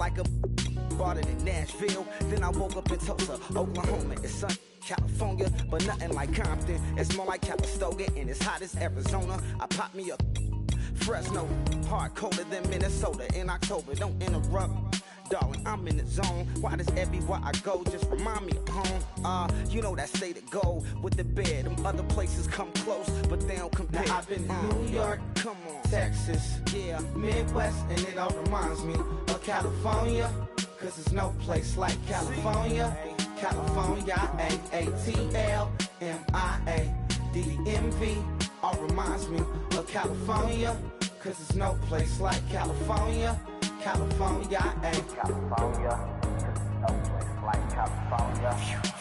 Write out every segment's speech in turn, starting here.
like a bought it in Nashville. Then I woke up in Tulsa, Oklahoma. It's sunny, California, but nothing like Compton. It's more like Calistoga, and it's hot as Arizona. I pop me a Fresno, hard colder than Minnesota in October. Don't interrupt, darling, I'm in the zone. Why does everywhere I go just remind me of home? You know that state of gold with the bed. Them other places come close, but they don't compare. Now I've been to New York, come on, Texas, yeah, Midwest, and it all reminds me of California, cause there's no place like California. California, AATLMIA-DMV, all reminds me of California, cause there's no place like California. California, California, no place like California.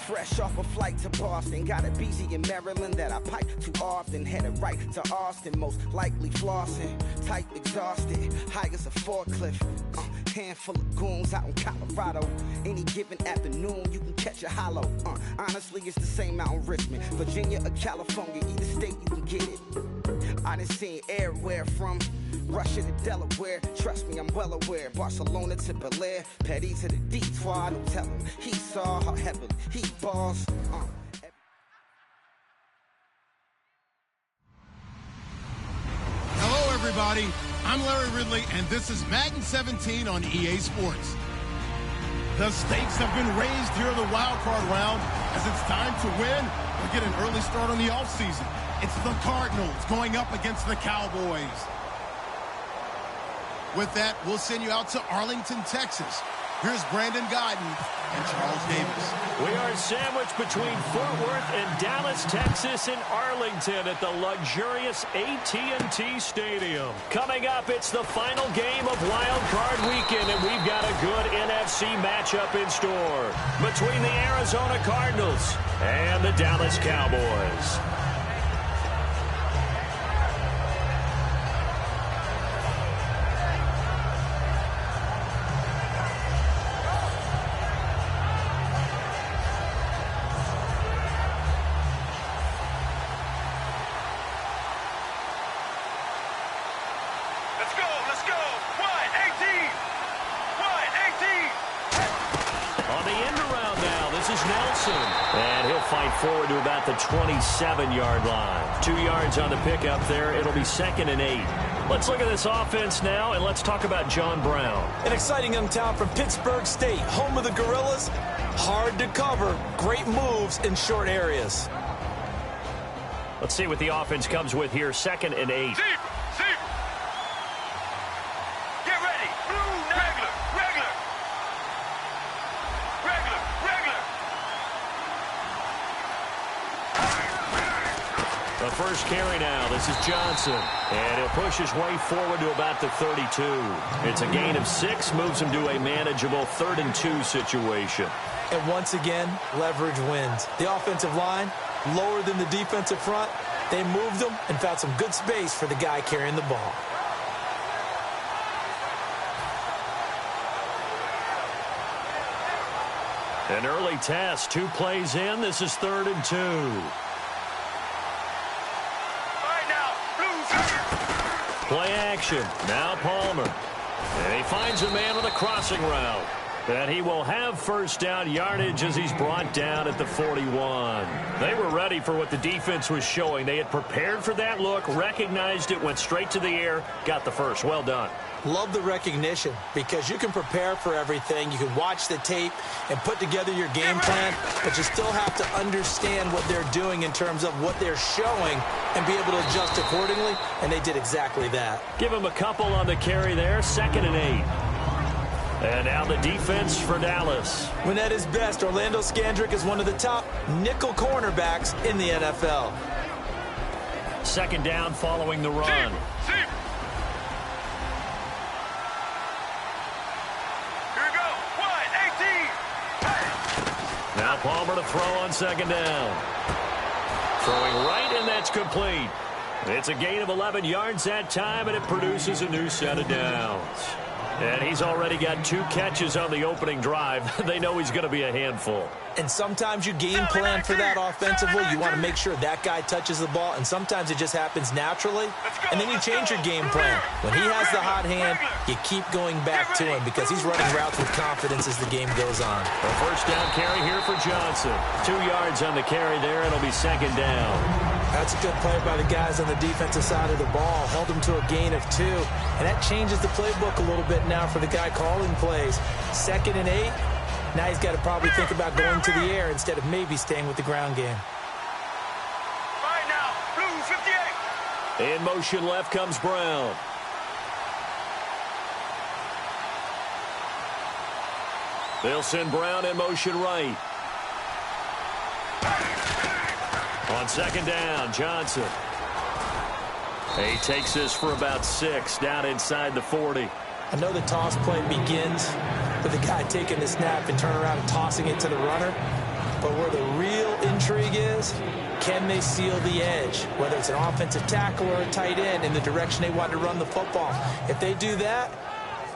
Fresh off a flight to Boston, got a BZ in Maryland that I pipe too often. Headed right to Austin, most likely flossing. Tight, exhausted, high as a forklift. Handful of goons out in Colorado. Any given afternoon, you can catch a hollow. Honestly, it's the same out in Richmond, Virginia or California. Either state, you can get it. I done seen everywhere from Russia to Delaware. Trust me, I'm well aware. Barcelona to Bel Air, Petty to the Detroit. Don't tell him he saw how heavily he balls. Hello, everybody. I'm Larry Ridley, and this is Madden 17 on EA Sports. The stakes have been raised here in the wild card round as it's time to win or get an early start on the offseason. It's the Cardinals going up against the Cowboys. With that, we'll send you out to Arlington, Texas. Here's Brandon Godden and Charles Davis. We are sandwiched between Fort Worth and Dallas, Texas, and Arlington at the luxurious AT&T Stadium. Coming up, it's the final game of Wild Card Weekend, and we've got a good NFC matchup in store between the Arizona Cardinals and the Dallas Cowboys. And he'll fight forward to about the 27-yard line. 2 yards on the pickup there. It'll be 2nd and 8. Let's look at this offense now, and let's talk about John Brown. An exciting young talent from Pittsburgh State, home of the Gorillas. Hard to cover, great moves in short areas. Let's see what the offense comes with here. 2nd and 8. The first carry now. This is Johnson. And he'll push his way forward to about the 32. It's a gain of 6, moves him to a manageable 3rd and 2 situation. And once again, leverage wins. The offensive line, lower than the defensive front. They moved them and found some good space for the guy carrying the ball. An early test. 2 plays in. This is 3rd and 2. Play action. Now Palmer. And he finds a man with a crossing route. And he will have first down yardage as he's brought down at the 41. They were ready for what the defense was showing. They had prepared for that look, recognized it, went straight to the air, got the first. Well done. Love the recognition because you can prepare for everything. You can watch the tape and put together your game plan, but you still have to understand what they're doing in terms of what they're showing and be able to adjust accordingly, and they did exactly that. Give him a couple on the carry there, 2nd and 8. And now the defense for Dallas. When at his best, Orlando Scandrick is one of the top nickel cornerbacks in the NFL. 2nd down following the run. Now Palmer to throw on 2nd down. Throwing right, and that's complete. It's a gain of 11 yards that time, and it produces a new set of downs. And he's already got 2 catches on the opening drive. They know he's going to be a handful. And sometimes you game plan for that offensively. You want to make sure that guy touches the ball, and sometimes it just happens naturally. And then you change your game plan. When he has the hot hand, you keep going back to him because he's running routes with confidence as the game goes on. A first down carry here for Johnson. 2 yards on the carry there. It'll be second down. That's a good play by the guys on the defensive side of the ball. Held them to a gain of 2. And that changes the playbook a little bit now for the guy calling plays. 2nd and 8. Now he's got to probably think about going to the air instead of maybe staying with the ground game. Right now, blue 58. In motion left comes Brown. They'll send Brown in motion right. On second down, Johnson. He takes this for about 6 down inside the 40. I know the toss play begins with the guy taking the snap and turn around and tossing it to the runner. But where the real intrigue is, can they seal the edge? Whether it's an offensive tackle or a tight end in the direction they want to run the football. If they do that,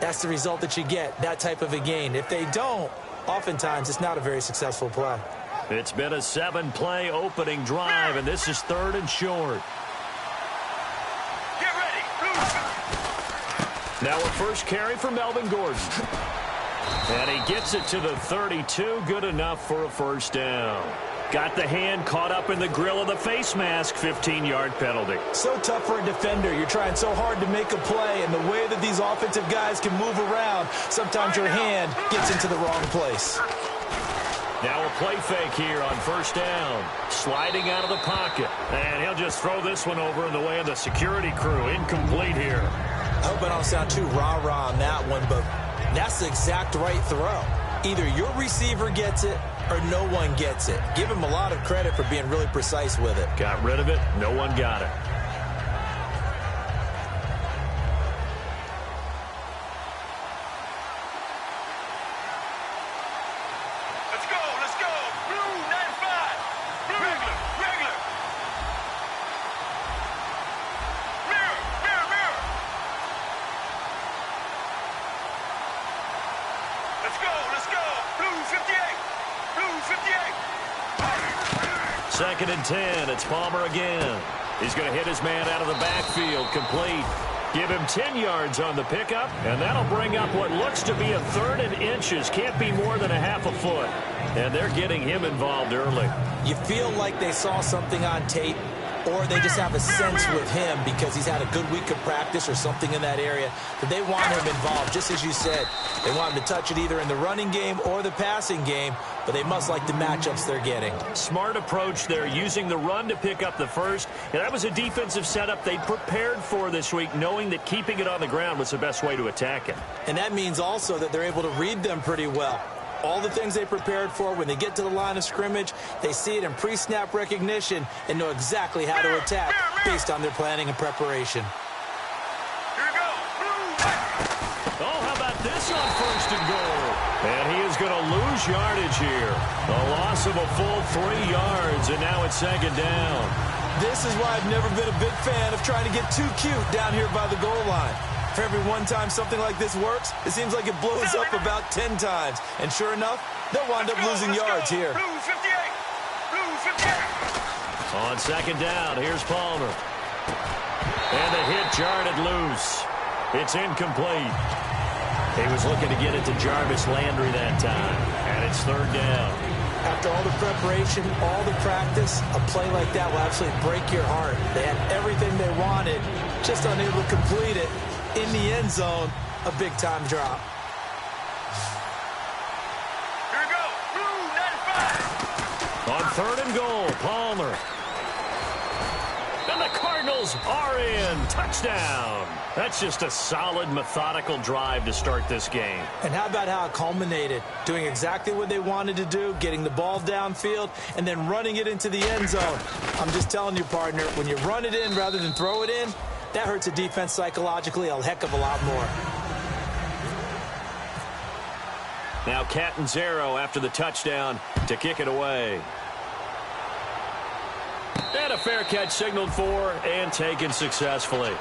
that's the result that you get, that type of a gain. If they don't, oftentimes it's not a very successful play. It's been a 7-play opening drive, and this is 3rd and short. Get ready. Now a first carry for Melvin Gordon. And he gets it to the 32. Good enough for a first down. Got the hand caught up in the grill of the face mask. 15-yard penalty. So tough for a defender. You're trying so hard to make a play, and the way that these offensive guys can move around, sometimes your hand gets into the wrong place. Now a play fake here on first down. Sliding out of the pocket. And he'll just throw this one over in the way of the security crew. Incomplete here. I hope I don't sound too rah-rah on that one, but that's the exact right throw. Either your receiver gets it or no one gets it. Give him a lot of credit for being really precise with it. Got rid of it. No one got it. Let's go. Blue 95. Regular. Mirror. Let's go. Blue 58. Blue 58. 2nd and 10. It's Palmer again. He's going to hit his man out of the backfield. Complete. Give him 10 yards on the pickup, and that'll bring up what looks to be a 3rd and inches. Can't be more than a half a foot. And they're getting him involved early. You feel like they saw something on tape, or they just have a sense with him because he's had a good week of practice or something in that area that they want him involved. Just as you said, they want him to touch it either in the running game or the passing game, but they must like the matchups they're getting. Smart approach there, using the run to pick up the first. And that was a defensive setup they prepared for this week, knowing that keeping it on the ground was the best way to attack it. And that means also that they're able to read them pretty well. All the things they prepared for, when they get to the line of scrimmage, they see it in pre-snap recognition and know exactly how to attack based on their planning and preparation. Here we go. Oh, how about this on 1st and goal? And he is going to lose yardage here. A loss of a full 3 yards, and now it's 2nd down. This is why I've never been a big fan of trying to get too cute down here by the goal line. For every one time something like this works, it seems like it blows up about 10 times. And sure enough, they'll wind up losing yards here. Blue 58. Blue 58. On 2nd down, here's Palmer. And the hit jarred it loose. It's incomplete. He was looking to get it to Jarvis Landry that time. And it's 3rd down. After all the preparation, all the practice, a play like that will absolutely break your heart. They had everything they wanted, just unable to complete it. In the end zone, a big-time drop. Here we go. Blue 95. On 3rd and goal, Palmer. And the Cardinals are in. Touchdown. That's just a solid, methodical drive to start this game. And how about how it culminated? Doing exactly what they wanted to do, getting the ball downfield, and then running it into the end zone. I'm just telling you, partner, when you run it in rather than throw it in, that hurts a defense psychologically a heck of a lot more. Now Catanzaro after the touchdown to kick it away. And a fair catch signaled for and taken successfully.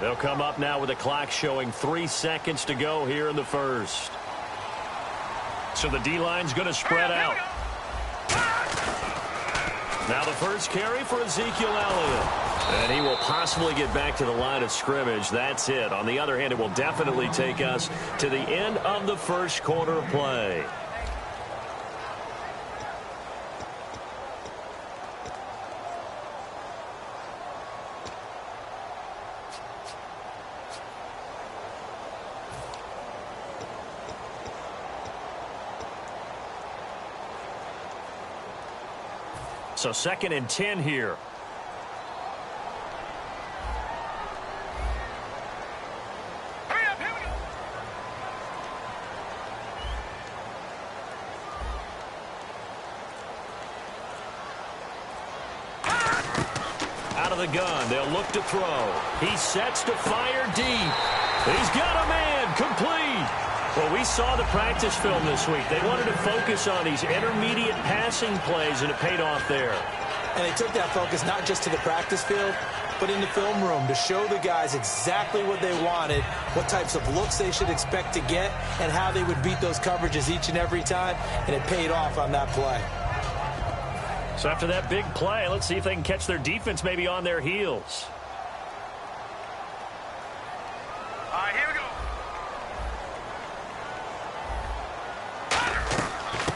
They'll come up now with a clock showing 3 seconds to go here in the first. So the D-line's going to spread out. Now the first carry for Ezekiel Elliott. And he will possibly get back to the line of scrimmage. That's it. On the other hand, it will definitely take us to the end of the first quarter of play. So 2nd and 10 here. Hurry up, here we go. Out of the gun, they'll look to throw. He sets to fire deep. He's got a man, complete. Well, we saw the practice film this week. They wanted to focus on these intermediate passing plays, and it paid off there. And they took that focus not just to the practice field, but in the film room to show the guys exactly what they wanted, what types of looks they should expect to get, and how they would beat those coverages each and every time, and it paid off on that play. So after that big play, let's see if they can catch their defense maybe on their heels. All right, here we go.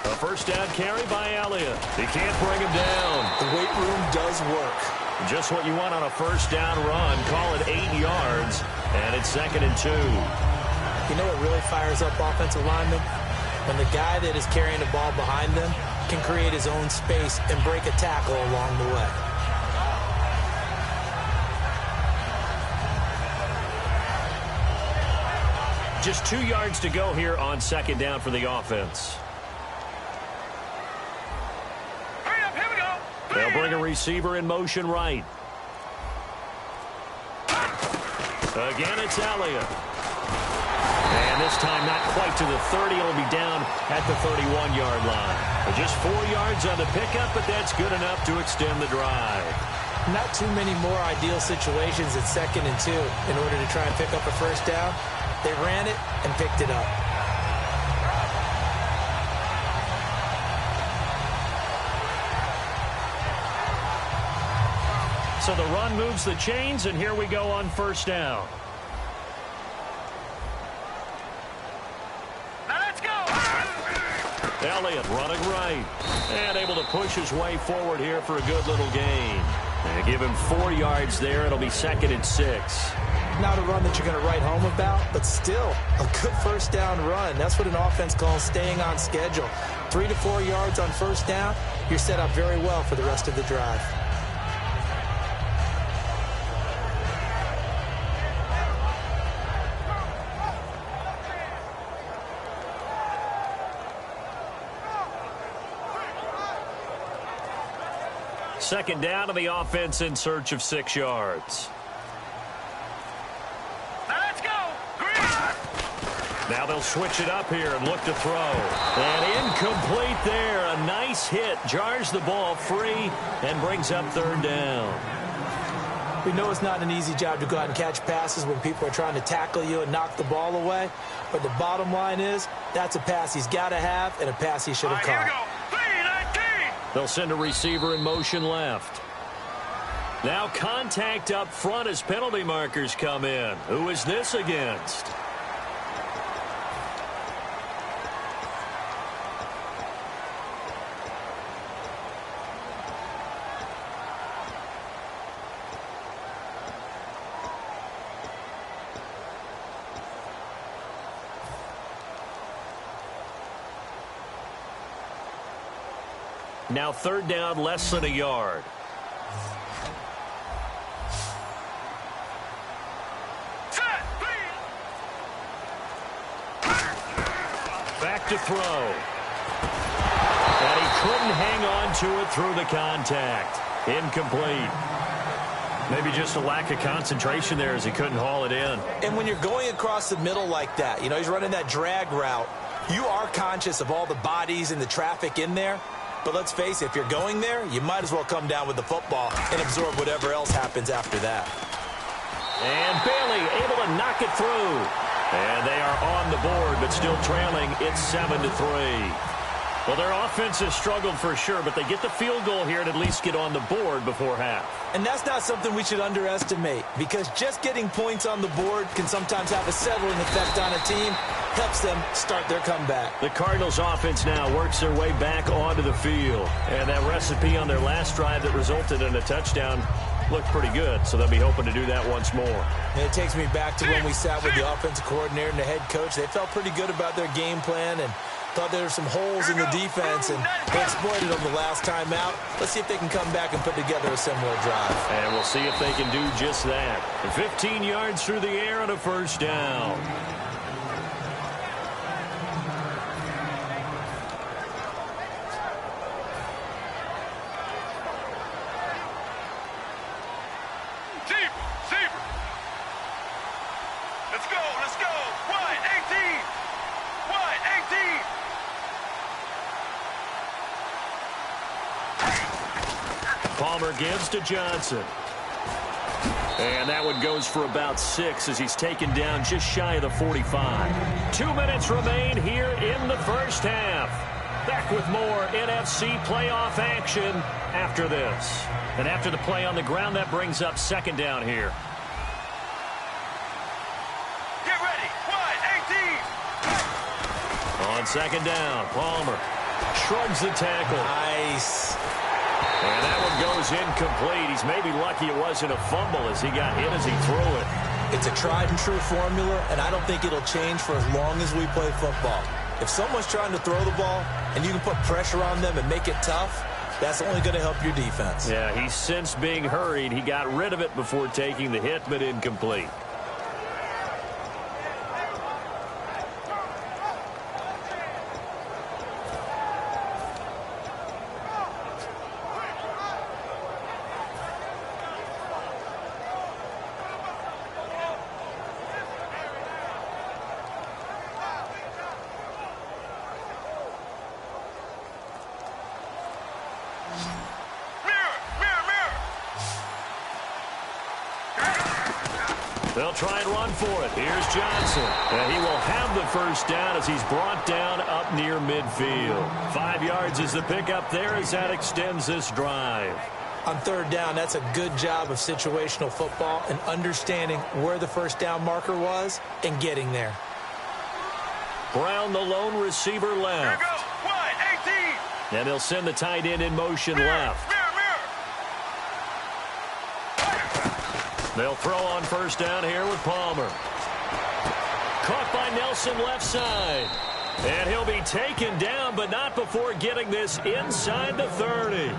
A first down carry by Elliott. He can't bring him down. The weight room does work. Just what you want on a first down run. Call it 8 yards, and it's 2nd and 2. You know what really fires up offensive linemen? When the guy that is carrying the ball behind them can create his own space and break a tackle along the way. Just 2 yards to go here on 2nd down for the offense. Hurry up, here we go. They'll bring a receiver in motion right. Again, it's Elliott. And this time not quite to the 30. It'll be down at the 31-yard line. Just 4 yards on the pickup, but that's good enough to extend the drive. Not too many more ideal situations at 2nd and 2 in order to try and pick up a first down. They ran it and picked it up. So the run moves the chains, and here we go on first down. Now let's go. Elliott running right and able to push his way forward here for a good little gain. And give him 4 yards there. It'll be 2nd and 6. Not a run that you're going to write home about, but still a good first down run. That's what an offense calls staying on schedule. 3 to 4 yards on first down, you're set up very well for the rest of the drive. Second down to the offense in search of 6 yards. Now let's go. Green. Now they'll switch it up here and look to throw. And incomplete there. A nice hit. Jars the ball free and brings up 3rd down. We know it's not an easy job to go out and catch passes when people are trying to tackle you and knock the ball away. But the bottom line is that's a pass he's got to have and a pass he should have All right, caught. here we go. 3-19. They'll send a receiver in motion left. Now contact up front as penalty markers come in. Who is this against? Now 3rd down, less than a yard. Back to throw. And he couldn't hang on to it through the contact. Incomplete. Maybe just a lack of concentration there as he couldn't haul it in. And when you're going across the middle like that, you know, he's running that drag route, you are conscious of all the bodies and the traffic in there. But let's face it, if you're going there, you might as well come down with the football and absorb whatever else happens after that. And Bailey able to knock it through. And they are on the board, but still trailing. It's 7-3. Well, their offense has struggled for sure, but they get the field goal here and at least get on the board before half. And that's not something we should underestimate, because just getting points on the board can sometimes have a settling effect on a team, helps them start their comeback. The Cardinals offense now works their way back onto the field. And that recipe on their last drive that resulted in a touchdown looked pretty good, so they'll be hoping to do that once more. And it takes me back to when we sat with the offensive coordinator and the head coach. They felt pretty good about their game plan and thought there were some holes in the defense, and they exploited them the last time out. Let's see if they can come back and put together a similar drive. And we'll see if they can do just that. 15 yards through the air on a first down. Let's go. Wide 18. Wide 18. Palmer gives to Johnson. And that one goes for about 6 as he's taken down just shy of the 45. 2 minutes remain here in the first half. Back with more NFC playoff action after this. And after the play on the ground, that brings up second down here. Get ready. Wide 18. On second down, Palmer shrugs the tackle. Nice. And that one goes incomplete. He's maybe lucky it wasn't a fumble as he got hit as he threw it. It's a tried and true formula, and I don't think it'll change for as long as we play football. If someone's trying to throw the ball and you can put pressure on them and make it tough, that's only going to help your defense. Yeah, he's since being hurried. He got rid of it before taking the hit, but incomplete. They'll try and run for it. Here's Johnson. And he will have the first down as he's brought down up near midfield. 5 yards is the pickup there as that extends this drive. On third down, that's a good job of situational football and understanding where the first down marker was and getting there. Brown, the lone receiver, left. Here we go. Wide 18. And they'll send the tight end in motion left. They'll throw on first down here with Palmer. Caught by Nelson left side. And he'll be taken down, but not before getting this inside the 30.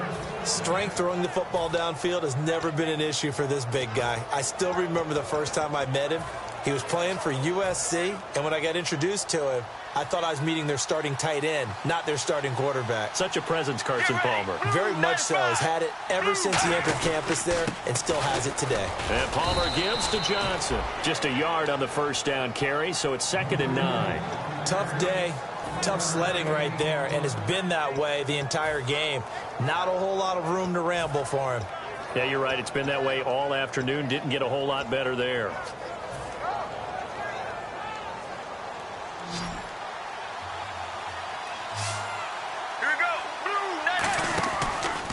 Strength throwing the football downfield has never been an issue for this big guy. I still remember the first time I met him. He was playing for USC, and when I got introduced to him, I thought I was meeting their starting tight end, not their starting quarterback. Such a presence, Carson Palmer. Very much so. He's had it ever since he entered campus there and still has it today. And Palmer gives to Johnson. Just a yard on the first down carry, so it's 2nd and 9. Tough day, tough sledding right there, and it's been that way the entire game. Not a whole lot of room to ramble for him. Yeah, you're right. It's been that way all afternoon. Didn't get a whole lot better there.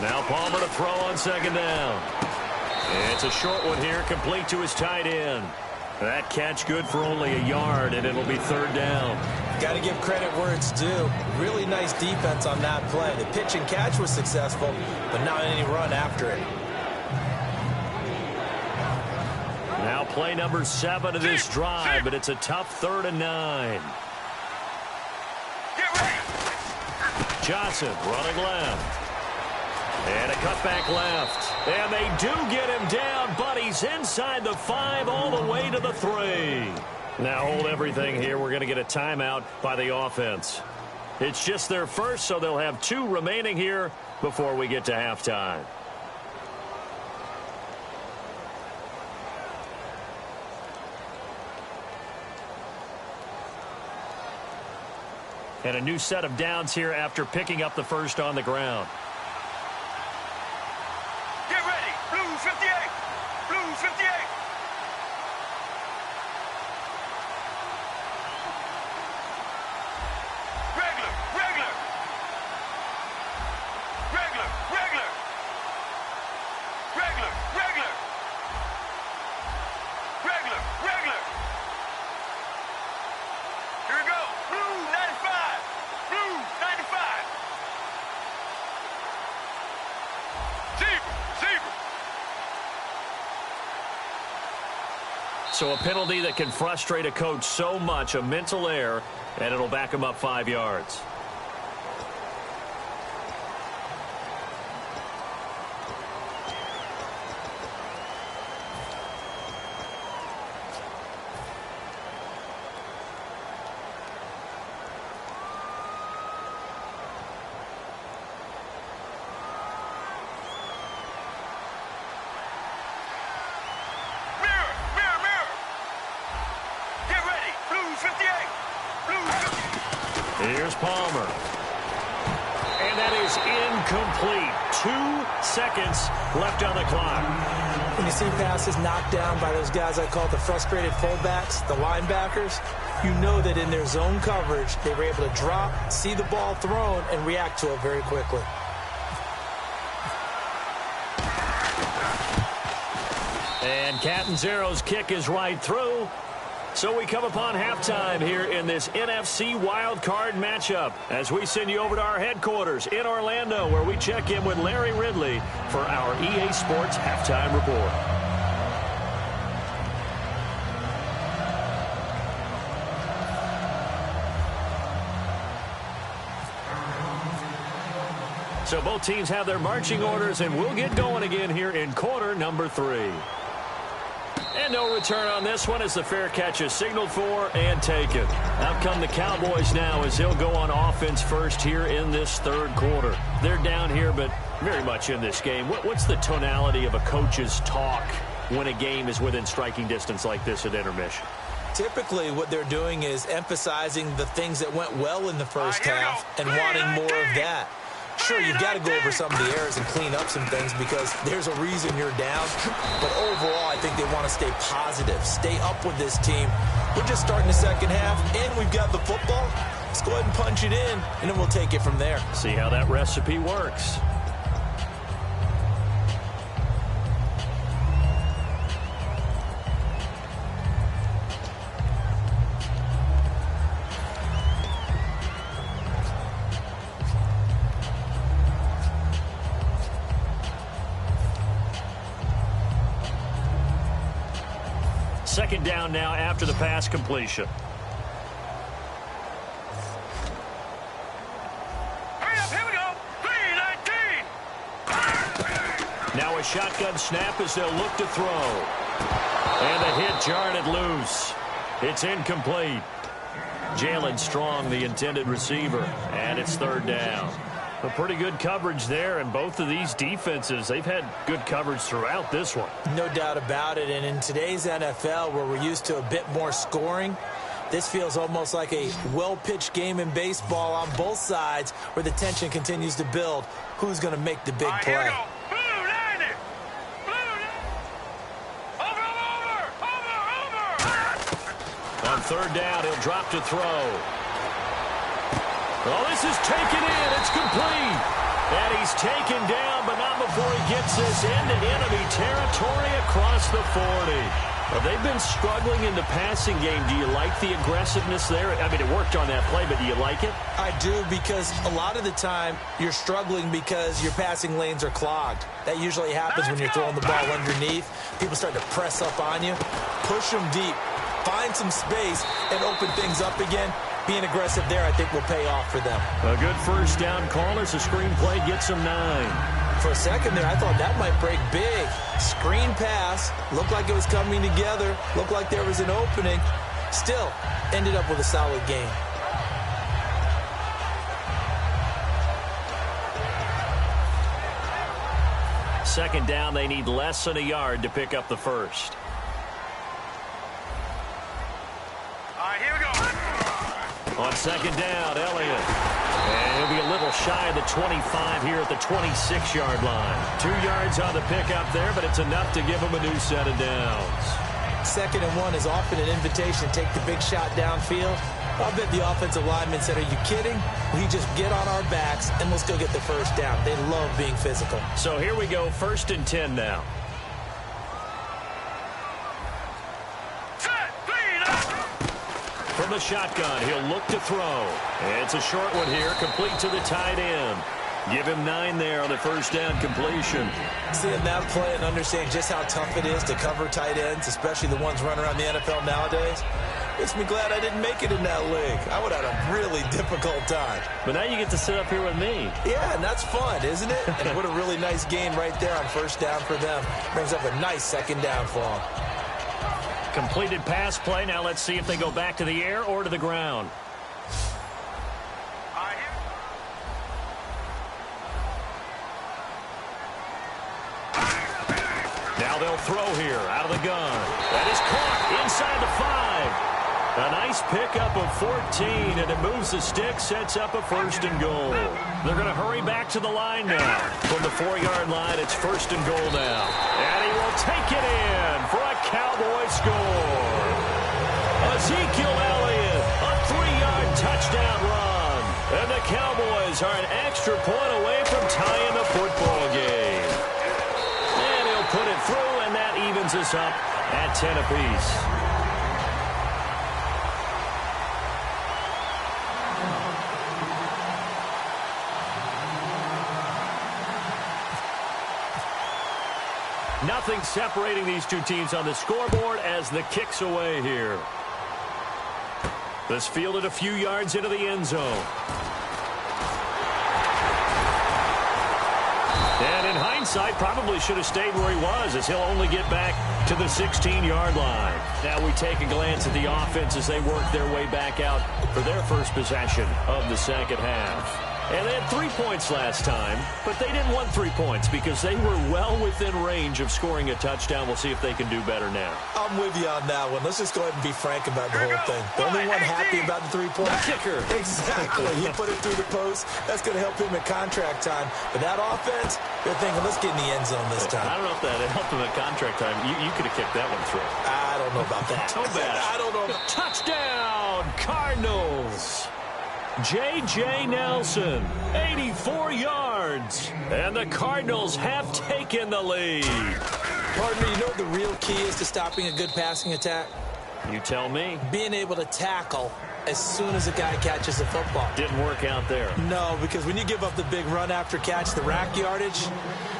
Now Palmer to throw on second down. It's a short one here, complete to his tight end. That catch good for only a yard, and it'll be third down. Got to give credit where it's due. Really nice defense on that play. The pitch and catch was successful, but not any run after it. Now play number 7 of this drive, but it's a tough 3rd and 9. Johnson running left. And a cutback left. And they do get him down, but he's inside the 5 all the way to the 3. Now hold everything here. We're going to get a timeout by the offense. It's just their first, so they'll have 2 remaining here before we get to halftime. And a new set of downs here after picking up the first on the ground. Get ready. Blue 58. Blue 58. So a penalty that can frustrate a coach so much, a mental error, and it'll back him up 5 yards. Here's Palmer. And that is incomplete. 2 seconds left on the clock. When you see passes knocked down by those guys I call the frustrated fullbacks, the linebackers, you know that in their zone coverage, they were able to drop, see the ball thrown, and react to it very quickly. And Catanzaro's kick is right through. So we come upon halftime here in this NFC wildcard matchup as we send you over to our headquarters in Orlando where we check in with Larry Ridley for our EA Sports Halftime Report. So both teams have their marching orders, and we'll get going again here in quarter number 3. And no return on this one as the fair catch is signaled for and taken. Out come the Cowboys now as they'll go on offense first here in this third quarter. They're down here, but very much in this game. What's the tonality of a coach's talk when a game is within striking distance like this at intermission? Typically, what they're doing is emphasizing the things that went well in the first half and wanting more of that. Sure, you've got to go over some of the errors and clean up some things because there's a reason you're down. But overall, I think they want to stay positive, stay up with this team. We're just starting the second half, and we've got the football. Let's go ahead and punch it in, and then we'll take it from there. See how that recipe works. Second down now after the pass completion. Hurry up, here we go. 3-19. Now a shotgun snap as they'll look to throw. And the hit jarred it loose. It's incomplete. Jalen Strong, the intended receiver, and it's third down. A pretty good coverage there, and both of these defenses, they've had good coverage throughout this one. No doubt about it, and in today's NFL, where we're used to a bit more scoring, this feels almost like a well-pitched game in baseball on both sides where the tension continues to build. Who's going to make the big play? Here we go. Blue 90. Blue 90. Over. On third down, he'll drop to throw. Well, this is taken in. It's complete. And he's taken down, but not before he gets this into enemy territory across the 40. Well, they've been struggling in the passing game. Do you like the aggressiveness there? I mean, it worked on that play, but do you like it? I do, because a lot of the time you're struggling because your passing lanes are clogged. That usually happens when you're throwing the ball underneath. People start to press up on you, push them deep, find some space, and open things up again. Being aggressive there, I think, will pay off for them. A good first down call as the screenplay gets them 9. For a second there, I thought that might break big. Screen pass, looked like it was coming together, looked like there was an opening. Still, ended up with a solid game. Second down, they need less than a yard to pick up the first. All right, here we go. On second down, Elliott. And he'll be a little shy of the 25 here at the 26-yard line. 2 yards on the pickup there, but it's enough to give him a new set of downs. 2nd and 1 is often an invitation to take the big shot downfield. I'll bet the offensive lineman said, are you kidding? We just get on our backs and let's go get the first down. They love being physical. So here we go, 1st and 10 now. From the shotgun, he'll look to throw. It's a short one here, complete to the tight end. Give him 9 there on the first down completion. Seeing that play and understanding just how tough it is to cover tight ends, especially the ones running around the NFL nowadays, makes me glad I didn't make it in that league. I would have had a really difficult time. But now you get to sit up here with me. Yeah, and that's fun, isn't it? And what a really nice gain right there on first down for them. Brings up a nice second down for them. Completed pass play. Now let's see if they go back to the air or to the ground. Now they'll throw here out of the gun. That is caught inside the 5. A nice pickup of 14, and it moves the stick, sets up a first and goal. They're going to hurry back to the line now. From the 4-yard line, it's first and goal now. And he will take it in for a Cowboy score. Ezekiel Elliott, a 3-yard touchdown run. And the Cowboys are an extra point away from tying the football game. And he'll put it through, and that evens us up at 10 apiece. Nothing separating these two teams on the scoreboard as the kick's away here. This fielded a few yards into the end zone. And in hindsight, probably should have stayed where he was, as he'll only get back to the 16-yard line. Now we take a glance at the offense as they work their way back out for their first possession of the second half. And they had 3 points last time, but they didn't want 3 points because they were well within range of scoring a touchdown. We'll see if they can do better now. I'm with you on that one. Let's just go ahead and be frank about the whole thing. The only one happy about the 3-point kicker. Exactly. He put it through the post. That's going to help him in contract time. But that offense, they're thinking, let's get in the end zone this time. I don't know if that helped him at contract time. You could have kicked that one through. I don't know about that. So bad. I don't know. Touchdown, Cardinals. J.J. Nelson, 84 yards. And the Cardinals have taken the lead. Partner, you know what the real key is to stopping a good passing attack? You tell me. Being able to tackle as soon as a guy catches the football. Didn't work out there. No, because when you give up the big run after catch, the rack yardage,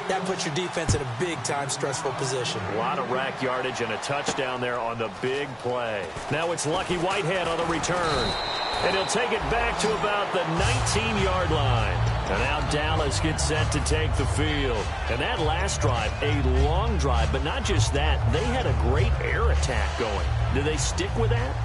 that puts your defense in a big-time stressful position. A lot of rack yardage and a touchdown there on the big play. Now it's Lucky Whitehead on the return. And he'll take it back to about the 19-yard line. And now Dallas gets set to take the field. And that last drive, a long drive, but not just that. They had a great air attack going. Do they stick with that?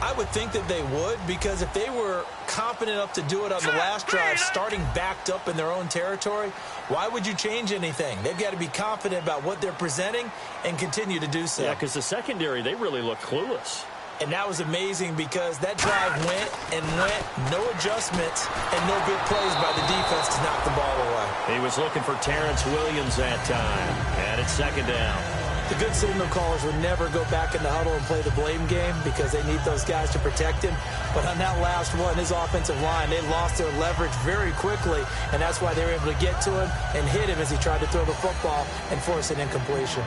I would think that they would, because if they were confident enough to do it on the last drive, starting backed up in their own territory, why would you change anything? They've got to be confident about what they're presenting and continue to do so. Yeah, because the secondary, they really look clueless. And that was amazing because that drive went and went, no adjustments, and no big plays by the defense to knock the ball away. He was looking for Terrence Williams that time. And it's second down. The good signal callers would never go back in the huddle and play the blame game because they need those guys to protect him. But on that last one, his offensive line, they lost their leverage very quickly, and that's why they were able to get to him and hit him as he tried to throw the football and force an incompletion.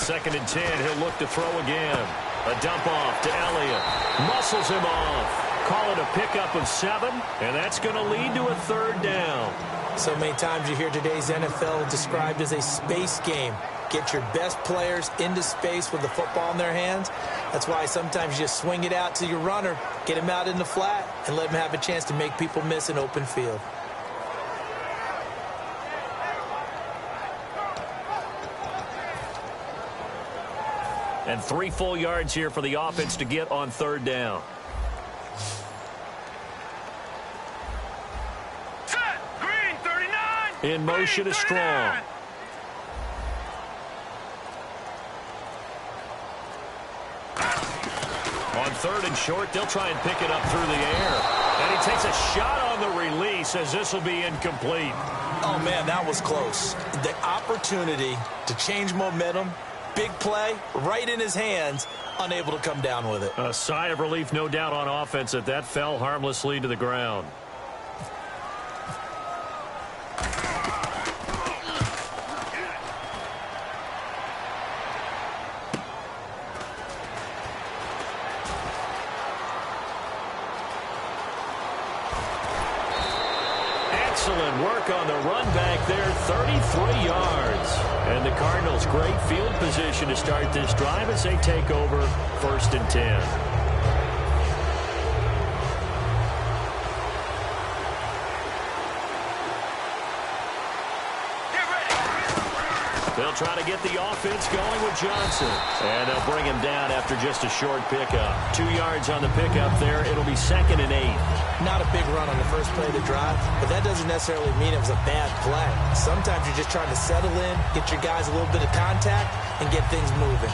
Second and 10, he'll look to throw again. A dump off to Elliott. Muscles him off. Call it a pickup of 7, and that's going to lead to a third down. So many times you hear today's NFL described as a space game. Get your best players into space with the football in their hands. That's why sometimes you just swing it out to your runner, get him out in the flat, and let him have a chance to make people miss an open field. And 3 full yards here for the offense to get on third down. Set. Green, 39. In motion is Strong. On third and short, they'll try and pick it up through the air. And he takes a shot on the release as this will be incomplete. Oh, man, that was close. The opportunity to change momentum, big play, right in his hands, unable to come down with it. A sigh of relief, no doubt, on offense that fell harmlessly to the ground. Excellent work on the run back there, 33 yards. And the Cardinals, great field position to start this drive as they take over 1st and 10. They'll try to get the offense going with Johnson. And they'll bring him down after just a short pickup. 2 yards on the pickup there. It'll be 2nd and 8. Not a big run on the first play of the drive, but that doesn't necessarily mean it was a bad play. Sometimes you're just trying to settle in, get your guys a little bit of contact, and get things moving.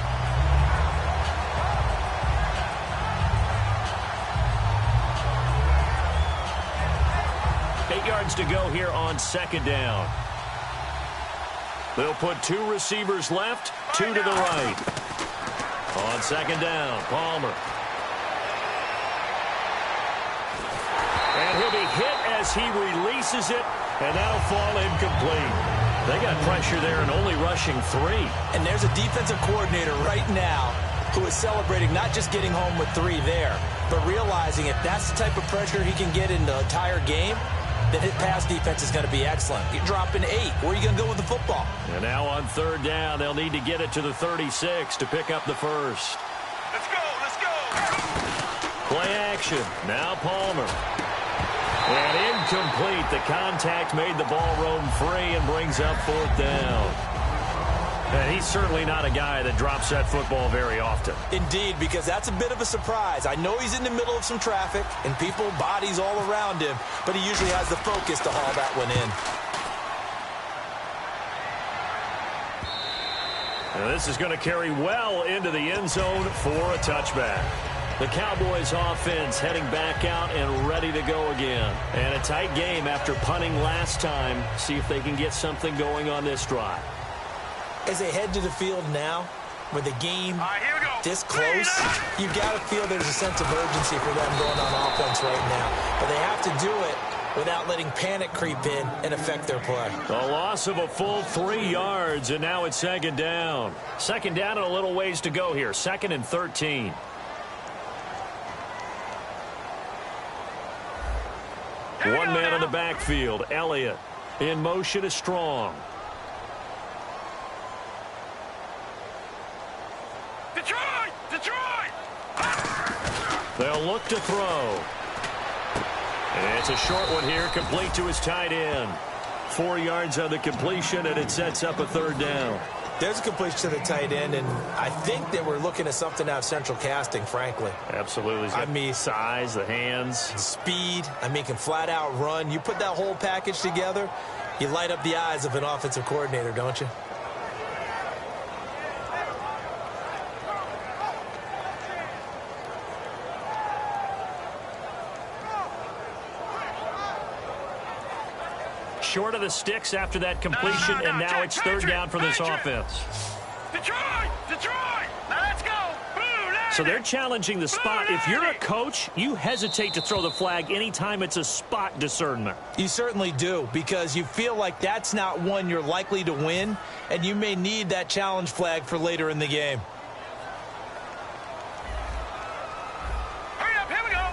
Eight yards to go here on 2nd down. They'll put 2 receivers left, 2 to the right. On 2nd down, Palmer. And he'll be hit as he releases it, and that'll fall incomplete. They got pressure there and only rushing 3. And there's a defensive coordinator right now who is celebrating not just getting home with 3 there, but realizing if that's the type of pressure he can get in the entire game, then his pass defense is going to be excellent. You're dropping 8. Where are you going to go with the football? And now on 3rd down, they'll need to get it to the 36 to pick up the first. Let's go, let's go. Play action. Now Palmer. And incomplete. The contact made the ball roam free and brings up 4th down. And he's certainly not a guy that drops that football very often. Indeed, because that's a bit of a surprise. I know he's in the middle of some traffic and people, bodies all around him, but he usually has the focus to haul that one in. And this is going to carry well into the end zone for a touchback. The Cowboys offense heading back out and ready to go again. And a tight game after punting last time. See if they can get something going on this drive. As they head to the field now, with the game this close, you've got to feel there's a sense of urgency for them going on offense right now. But they have to do it without letting panic creep in and affect their play. A loss of a full 3 yards, and now it's 2nd down. 2nd down and a little ways to go here. 2nd and 13. One man on the backfield, Elliott. In motion is Strong. Detroit! They'll look to throw. And it's a short one here, complete to his tight end. 4 yards on the completion, and it sets up a 3rd down. There's a completion to the tight end, and I think that we're looking at something out of central casting, frankly. Absolutely. I mean, size, the hands. Speed. I mean, can flat out run. You put that whole package together, you light up the eyes of an offensive coordinator, don't you? Short of the sticks after that completion, and now it's 3rd down for this offense. Detroit! Now let's go! So they're challenging the spot. If you're a coach, you hesitate to throw the flag anytime it's a spot discernment. You certainly do, because you feel like that's not one you're likely to win, and you may need that challenge flag for later in the game. Hurry up, here we go!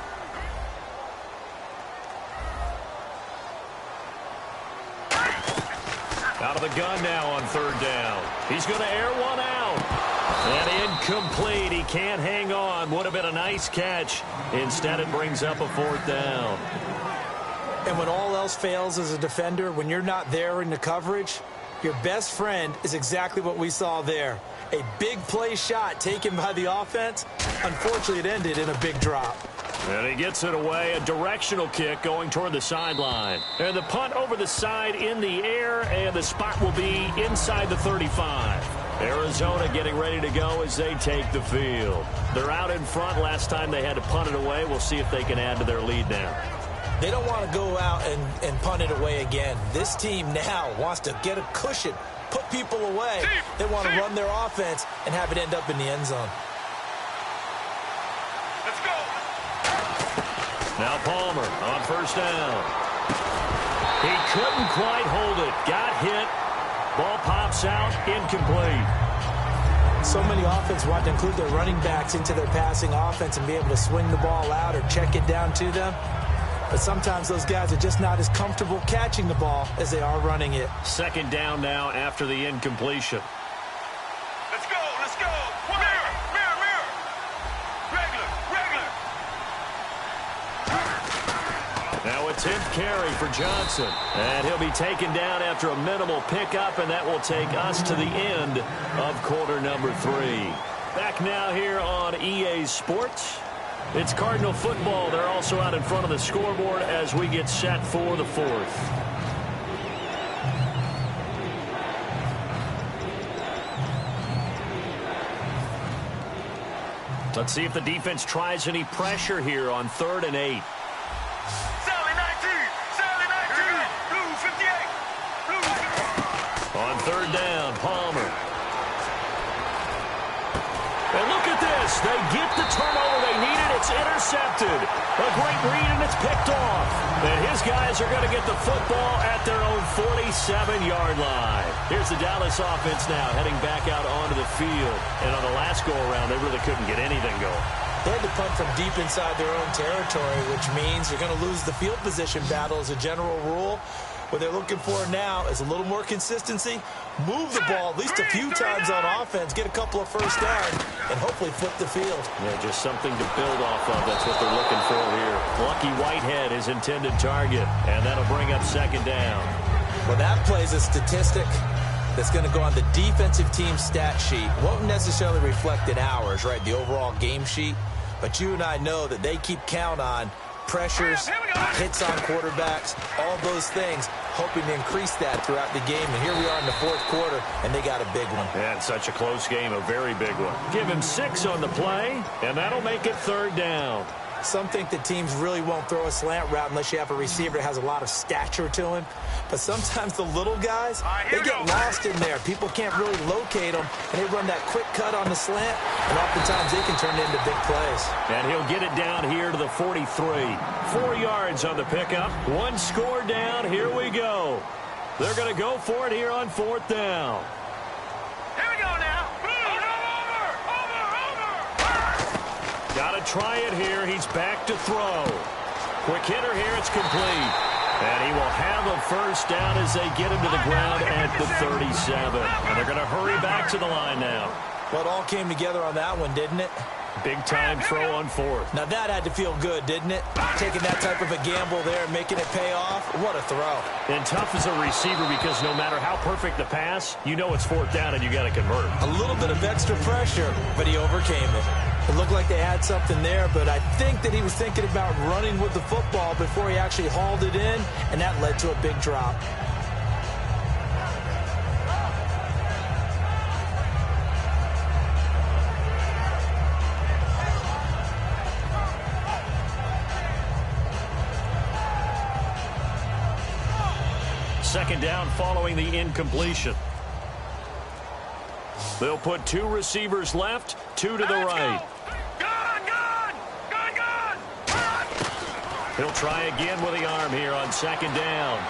Out of the gun now on 3rd down. He's going to air one out. And incomplete. He can't hang on. Would have been a nice catch. Instead, it brings up a 4th down. And when all else fails as a defender, when you're not there in the coverage, your best friend is exactly what we saw there. A big play shot taken by the offense. Unfortunately, it ended in a big drop. And he gets it away, a directional kick going toward the sideline. And the punt over the side in the air, and the spot will be inside the 35. Arizona getting ready to go as they take the field. They're out in front. Last time they had to punt it away. We'll see if they can add to their lead now. They don't want to go out and punt it away again. This team now wants to get a cushion, put people away. They want to run their offense and have it end up in the end zone. Let's go! Now Palmer on 1st down. He couldn't quite hold it. Got hit. Ball pops out. Incomplete. So many offense want to include their running backs into their passing offense and be able to swing the ball out or check it down to them. but sometimes those guys are just not as comfortable catching the ball as they are running it. Second down now after the incompletion. Let's go, let's go. Mirror, mirror, mirror. Regular, regular. Now a 10th carry for Johnson. And he'll be taken down after a minimal pickup, and that will take us to the end of quarter number 3. Back now here on EA Sports. It's Cardinal football. They're also out in front of the scoreboard as we get set for the 4th. Let's see if the defense tries any pressure here on 3rd and 8. Sally 19, Sally 19. Blue 58, Blue 58. On 3rd down, Palmer. And look at this. They get the turnover they needed. It's intercepted. A great read, and it's picked off. And his guys are going to get the football at their own 47-yard line. Here's the Dallas offense now heading back out onto the field. And on the last go-around, they really couldn't get anything going. They had to punt from deep inside their own territory, which means you're going to lose the field position battle as a general rule. What they're looking for now is a little more consistency, move the ball at least a few times on offense, get a couple of first downs, and hopefully flip the field. Yeah, just something to build off of. That's what they're looking for here. Lucky Whitehead is intended target, and that'll bring up 2nd down. Well, that plays a statistic that's going to go on the defensive team stat sheet. Won't necessarily reflect in ours, right, the overall game sheet, but you and I know that they keep count on pressures, hits on quarterbacks, all those things, hoping to increase that throughout the game. And here we are in the 4th quarter, and they got a big one. And such a close game, a very big one. Give him 6 on the play, and that'll make it 3rd down. Some think that teams really won't throw a slant route unless you have a receiver that has a lot of stature to him. But sometimes the little guys, they get lost in there. People can't really locate them, and they run that quick cut on the slant, and oftentimes they can turn it into big plays. And he'll get it down here to the 43. 4 yards on the pickup. 1 score down. Here we go. They're going to go for it here on 4th down. Here we go now. Got to try it here. He's back to throw. Quick hitter here. It's complete. And he will have a first down as they get him to the ground at the 37. And they're going to hurry back to the line now. Well, it all came together on that one, didn't it? Big-time throw on 4th. Now, that had to feel good, didn't it? Taking that type of a gamble there and making it pay off. What a throw. And tough as a receiver because no matter how perfect the pass, you know it's 4th down and you got to convert. A little bit of extra pressure, but he overcame it. It looked like they had something there, but I think that he was thinking about running with the football before he actually hauled it in, and that led to a big drop. Second down following the incompletion. They'll put 2 receivers left, 2 to the right. He'll try again with the arm here on 2nd down.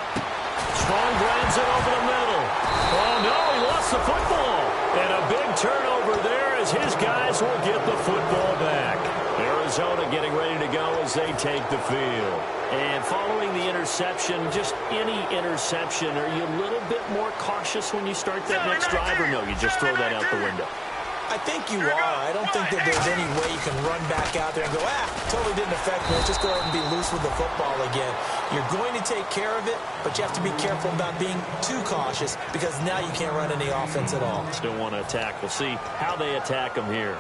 Strong blends it over the middle. Oh, no, he lost the football. And a big turnover there as his guys will get the football back. Arizona getting ready to go as they take the field. And following the interception, just any interception, are you a little bit more cautious when you start that next drive, or no, you just throw that out the window? I think you are. I don't think that there's any way you can run back out there and go, totally didn't affect me. Let's just go ahead and be loose with the football again. You're going to take care of it, but you have to be careful about being too cautious because now you can't run any offense at all. Still want to attack. We'll see how they attack them here.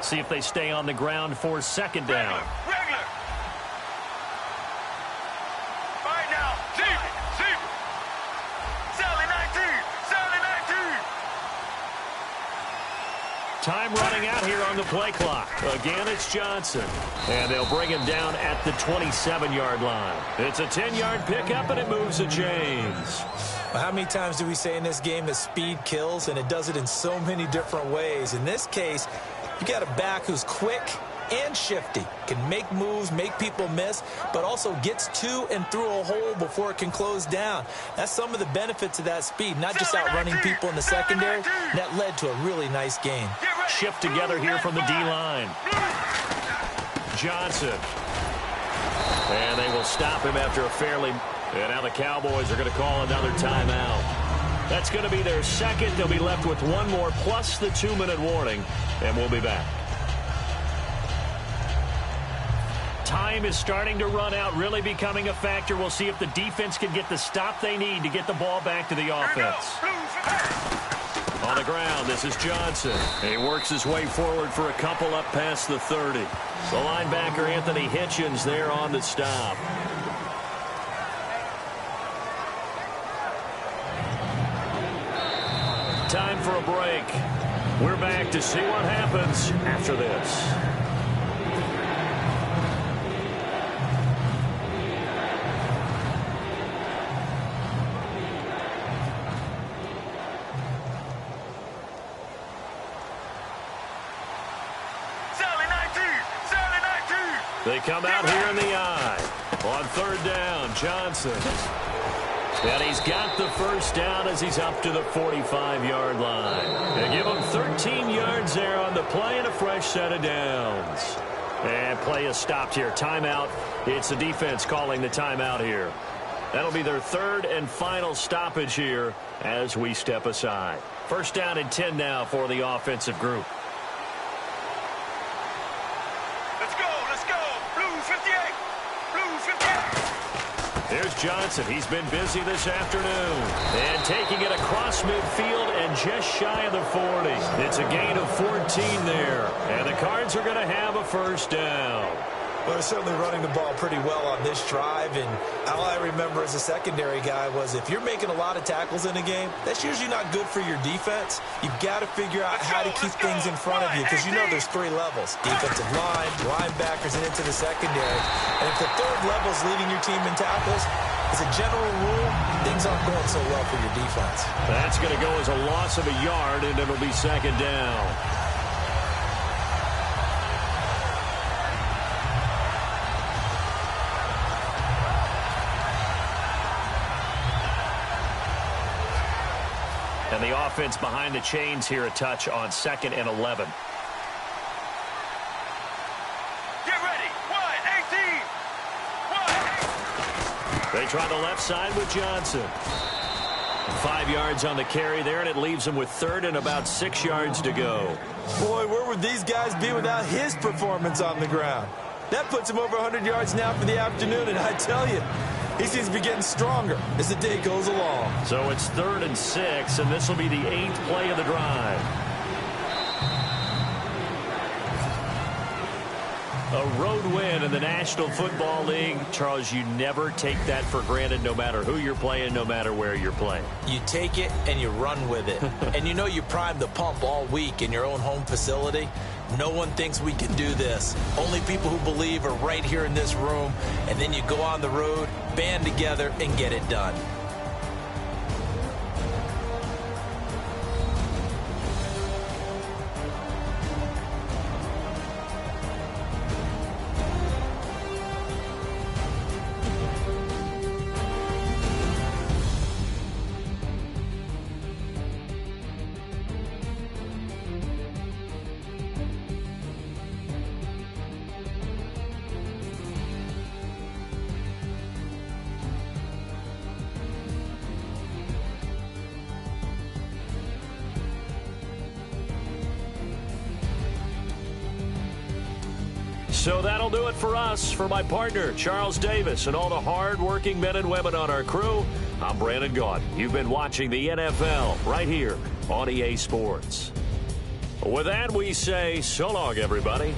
See if they stay on the ground for 2nd down. Regular. Right now. Zebra. Sally 19. Sally 19. Time running out here on the play clock. Again, it's Johnson. And they'll bring him down at the 27-yard line. It's a 10-yard pickup, and it moves to James. Well, how many times do we say in this game that speed kills, and it does it in so many different ways? In this case, you got a back who's quick and shifty. Can make moves, make people miss, but also gets to and through a hole before it can close down. That's some of the benefits of that speed, not just outrunning people in the secondary. That led to a really nice gain. Shift together here from the D-line. Johnson. And they will stop him after a fairly... And now the Cowboys are going to call another timeout. That's going to be their second. They'll be left with one more plus the 2-minute warning, and we'll be back. Time is starting to run out, really becoming a factor. We'll see if the defense can get the stop they need to get the ball back to the offense. On the ground, this is Johnson. He works his way forward for a couple up past the 30. The linebacker, Anthony Hitchens, there on the stop. Time for a break. We're back to see what happens after this. They come out here in the eye. On third down, Johnson. And he's got the first down as he's up to the 45-yard line. They give him 13 yards there on the play and a fresh set of downs. And play is stopped here. Timeout. It's the defense calling the timeout here. That'll be their third and final stoppage here as we step aside. First down and 10 now for the offensive group. There's Johnson. He's been busy this afternoon. And taking it across midfield and just shy of the 40. It's a gain of 14 there. And the Cards are going to have a first down. Well, they're certainly running the ball pretty well on this drive, and all I remember as a secondary guy was if you're making a lot of tackles in a game, that's usually not good for your defense. You've got to figure out how to keep things in front of you because you know there's three levels, defensive line, linebackers, and into the secondary. And if the third level's leading your team in tackles, as a general rule, things aren't going so well for your defense. That's going to go as a loss of a yard, and it'll be second down. And the offense behind the chains here a touch on 2nd and 11. Get ready. 1-18. They try the left side with Johnson. 5 yards on the carry there, and it leaves them with third and about 6 yards to go. Boy, where would these guys be without his performance on the ground? That puts him over 100 yards now for the afternoon, and I tell you, he seems to be getting stronger as the day goes along. So it's 3rd and 6, and this will be the 8th play of the drive. A road win in the National Football League. Charles, you never take that for granted no matter who you're playing, no matter where you're playing. You take it and you run with it. And you know you primed the pump all week in your own home facility. No one thinks we can do this. Only people who believe are right here in this room. And then you go on the road, band together, and get it done. So that'll do it for us. For my partner, Charles Davis, and all the hard-working men and women on our crew, I'm Brandon Gaudin. You've been watching the NFL right here on EA Sports. With that, we say so long, everybody.